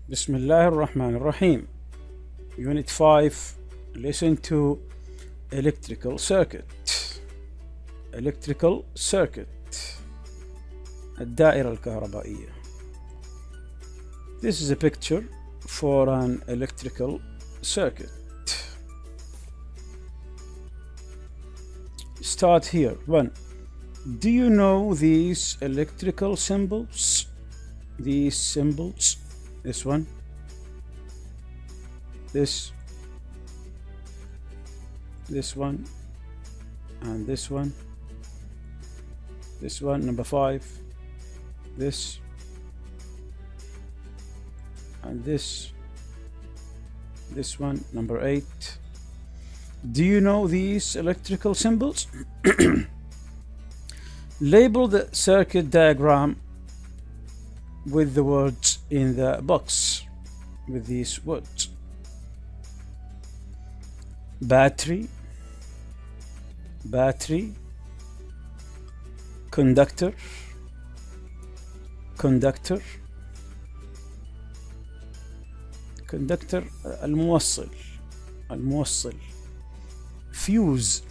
Bismillah ar-Rahman ar-Rahim. Unit 5, lesson 2, electrical circuit. Electrical circuit. الدائرة الكهربائية. This is a picture for an electrical circuit. Start here. 1. Do you know these electrical symbols? These symbols. This one. This one. And this one. This one, number 5. This. And this one, number 8. Do you know these electrical symbols? Label the circuit diagram with the words in the box with these words. Battery, conductor, الموصل, fuse,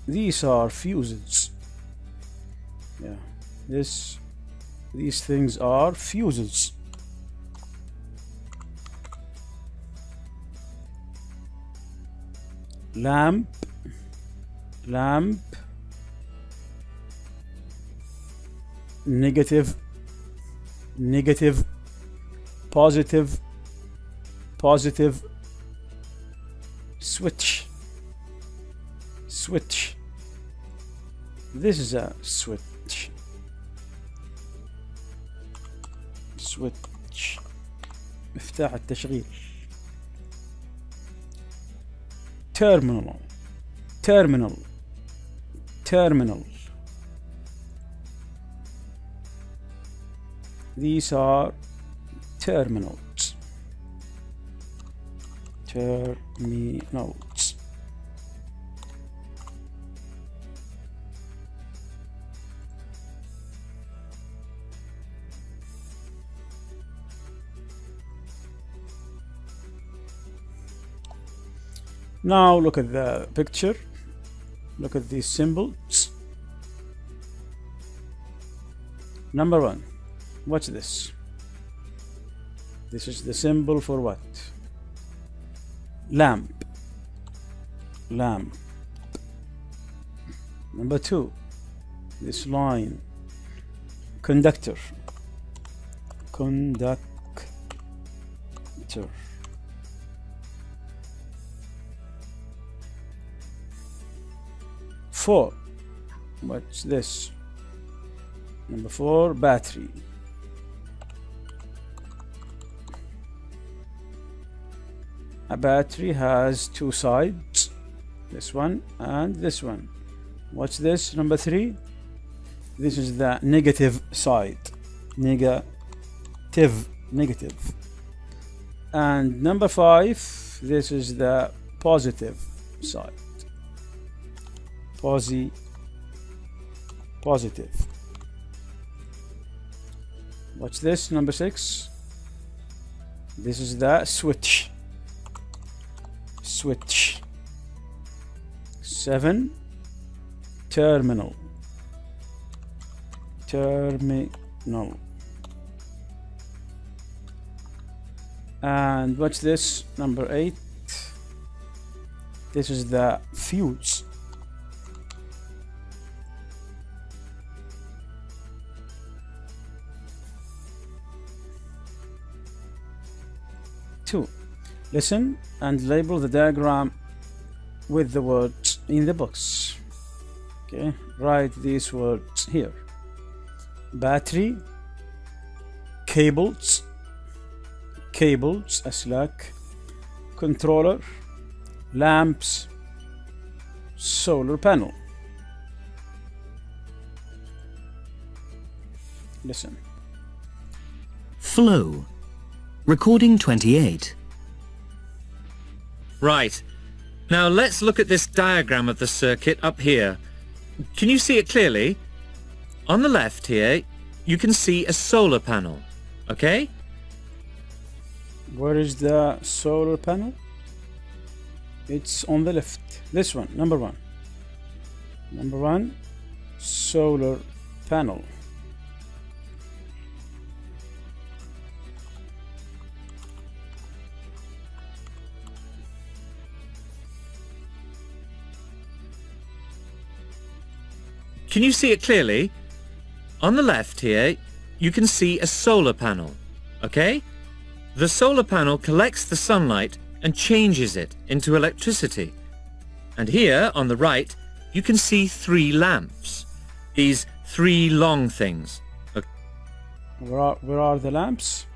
these are fuses. Yeah, these things are fuses. Lamp, negative, positive, switch. This is a switch. مفتاح التشغيل. terminal. These are terminals. Now look at the picture. Look at these symbols. Number 1. Watch this. This is the symbol for what? Lamp. Number 2. This line. Conductor. 4. What's this? Number 4, battery. A battery has 2 sides, this one and this one. What's this? Number 3. This is the negative side. Negative. And number 5, this is the positive side. Positive. What's this? Number 6. This is the switch. 7. Terminal. And what's this? Number 8. This is the fuse. Listen and label the diagram with the words in the box. Okay, write these words here. Battery, cables, أسلاك, controller, lamps, solar panel. Listen. Flow. Recording 28. Right. Now let's look at this diagram of the circuit up here. Can you see it clearly? On the left here, you can see a solar panel, okay? Where is the solar panel? It's on the left. This one, number one. Number one, solar panel. Can you see it clearly? On the left here, you can see a solar panel, okay? The solar panel collects the sunlight and changes it into electricity. And here, on the right, you can see 3 lamps. These 3 long things. Where are the lamps?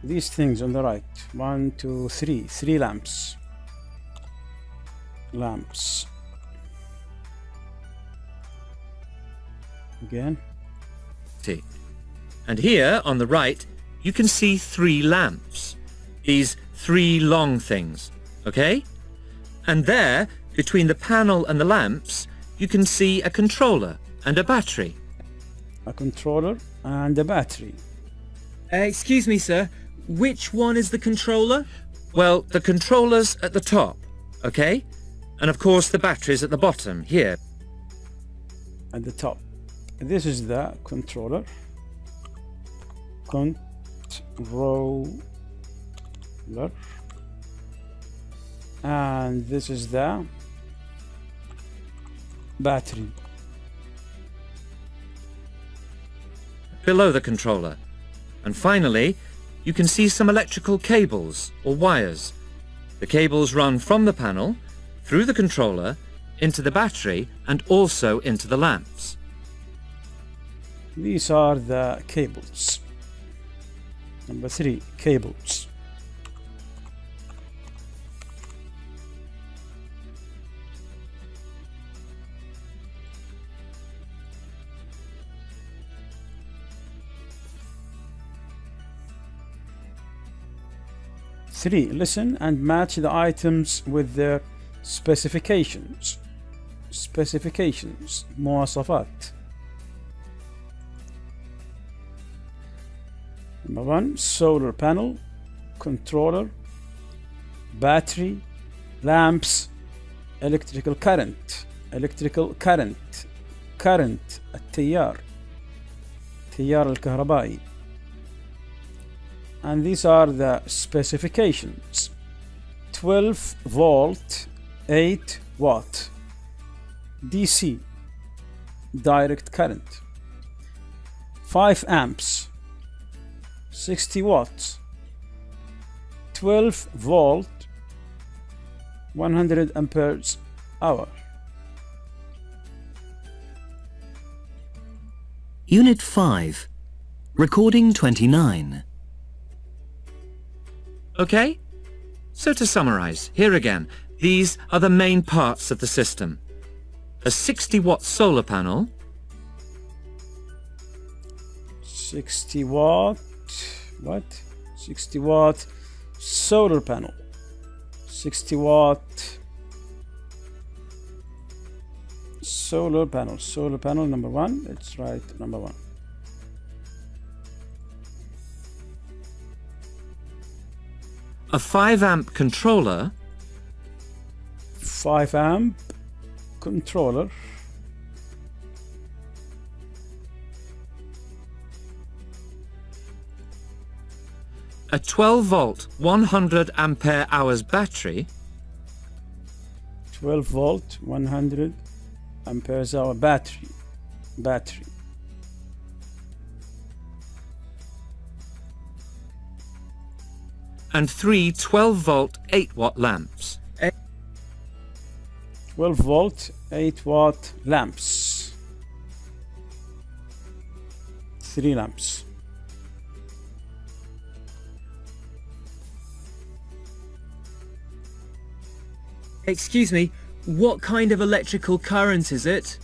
These things on the right. 1, 2, 3. 3 lamps. Lamps. Again. And here, on the right, you can see 3 lamps. These 3 long things, okay? And there, between the panel and the lamps, you can see a controller and a battery. A controller and a battery. Excuse me, sir. Which one is the controller? Well, the controller's at the top, okay? And of course the battery's at the bottom, here. At the top. This is the controller. Controller. And this is the battery. Below the controller. And finally, you can see some electrical cables or wires. The cables run from the panel, through the controller, into the battery and also into the lamps. These are the cables. Number 3, cables. Three, listen and match the items with their specifications. Specifications. مواصفات. Number 1, solar panel, controller, battery, lamps, electrical current. Electrical current. Current. التيار. التيار الكهربائي. And these are the specifications. 12 volt, 8 watt. DC. Direct current. 5 amps. 60 watts, 12 volt, 100 amperes hour. Unit 5, Recording 29. Okay, so to summarize, here again, these are the main parts of the system. A 60-watt solar panel, 60 watt, what? 60 watt solar panel. 60 watt solar panel. Solar panel number 1. Let's write number 1. a 5-amp controller, 5 amp controller, a 12-volt 100 ampere hours battery, 12 volt 100 amperes hour battery, and 3 12-volt 8-watt lamps. 12 volt 8 watt lamps, 3 lamps. Excuse me, what kind of electrical current is it?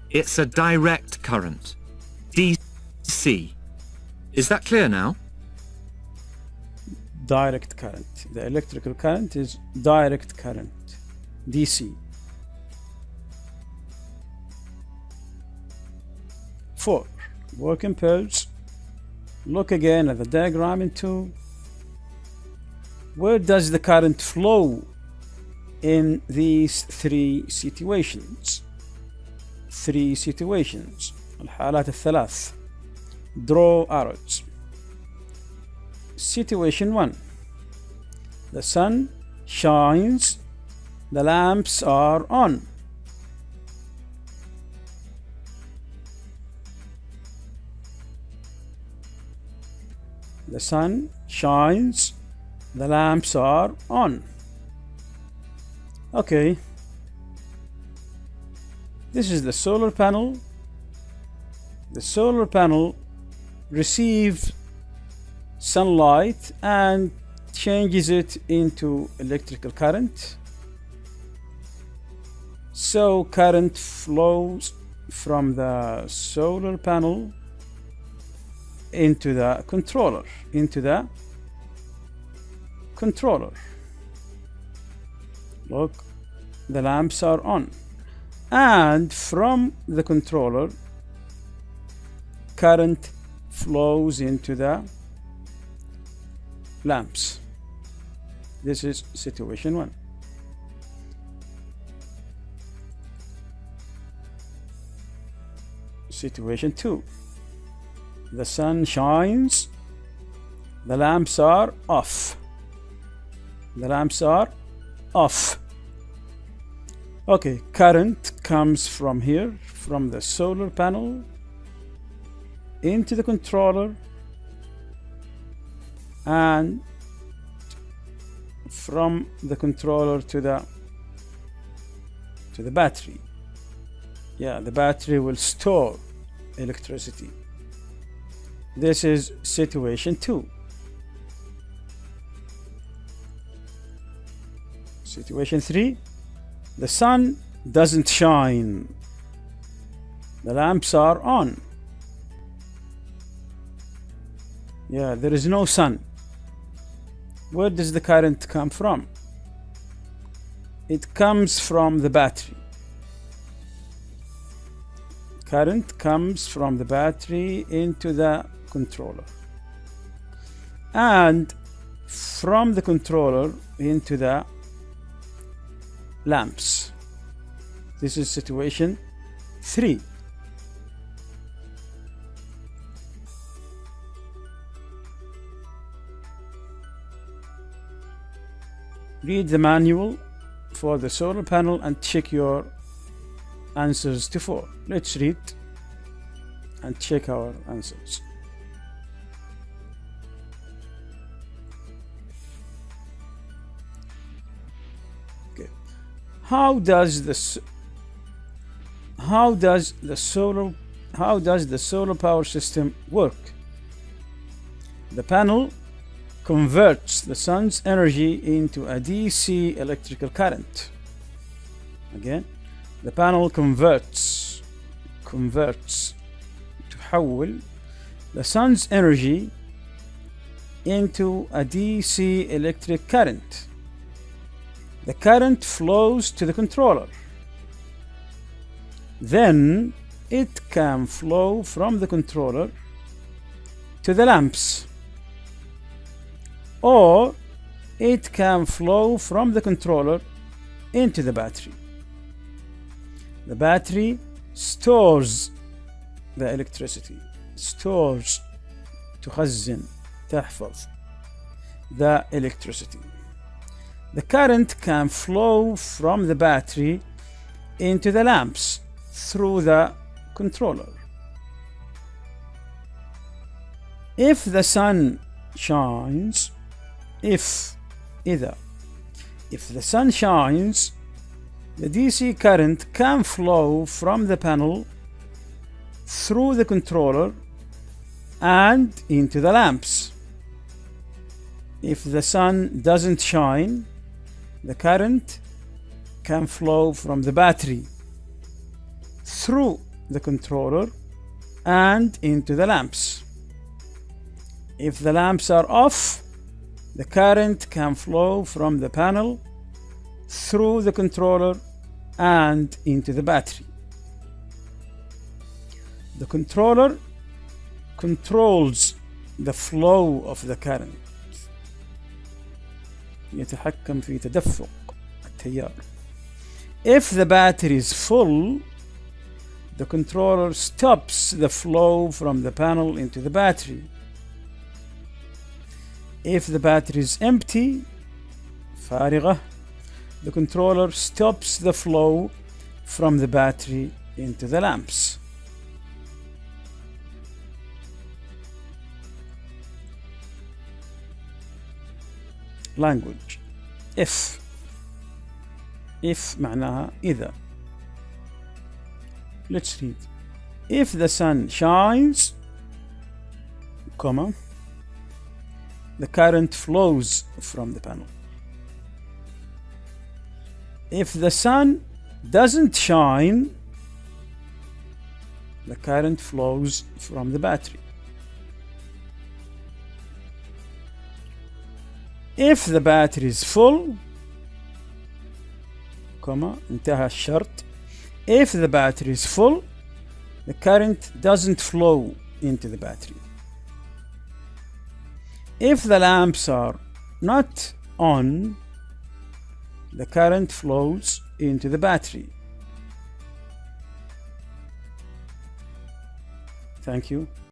It's a direct current. DC. Is that clear now? Direct current. The electrical current is direct current, DC. 4. Work in pairs. Look again at the diagram in 2. Where does the current flow in these 3 situations? 3 situations. الحالات الثلاث. Draw arrows. Situation 1. The sun shines. The lamps are on. The sun shines. The lamps are on. Okay. This is the solar panel. The solar panel receives sunlight and changes it into electrical current. So current flows from the solar panel into the controller, Look, the lamps are on. And from the controller, current flows into the lamps. This is situation 1. Situation 2. The sun shines. The lamps are off. The lamps are off. Okay, current comes from here, from the solar panel into the controller, and from the controller to the battery. Yeah, the battery will store electricity. This is situation 2. Situation 3. The sun doesn't shine. The lamps are on. Yeah, there is no sun. Where does the current come from? It comes from the battery. Current comes from the battery into the controller, and from the controller into the lamps. This is situation 3. Read the manual for the solar panel and check your answers to 4. Let's read and check our answers. Okay. How does the solar power system work? The panel converts the sun's energy into a DC electrical current. Again, the panel converts تحول the sun's energy into a DC electric current. The current flows to the controller. Then it can flow from the controller to the lamps, or it can flow from the controller into the battery. The battery stores the electricity. Stores, تخزن, تحفظ the electricity. The current can flow from the battery into the lamps through the controller. If the sun shines, if the sun shines, the DC current can flow from the panel through the controller and into the lamps. If the sun doesn't shine, the current can flow from the battery through the controller and into the lamps. If the lamps are off, the current can flow from the panel through the controller and into the battery. The controller controls the flow of the current. يتحكم في تدفق التيار. If the battery is full, the controller stops the flow from the panel into the battery. If the battery is empty, فارغة, the controller stops the flow from the battery into the lamps. Language. If معناها إذا. Let's read. If the sun shines, comma, the current flows from the panel. If the sun doesn't shine, the current flows from the battery. If the battery is full, comma, انتهى الشرط. If the battery is full, the current doesn't flow into the battery. If the lamps are not on, the current flows into the battery. Thank you.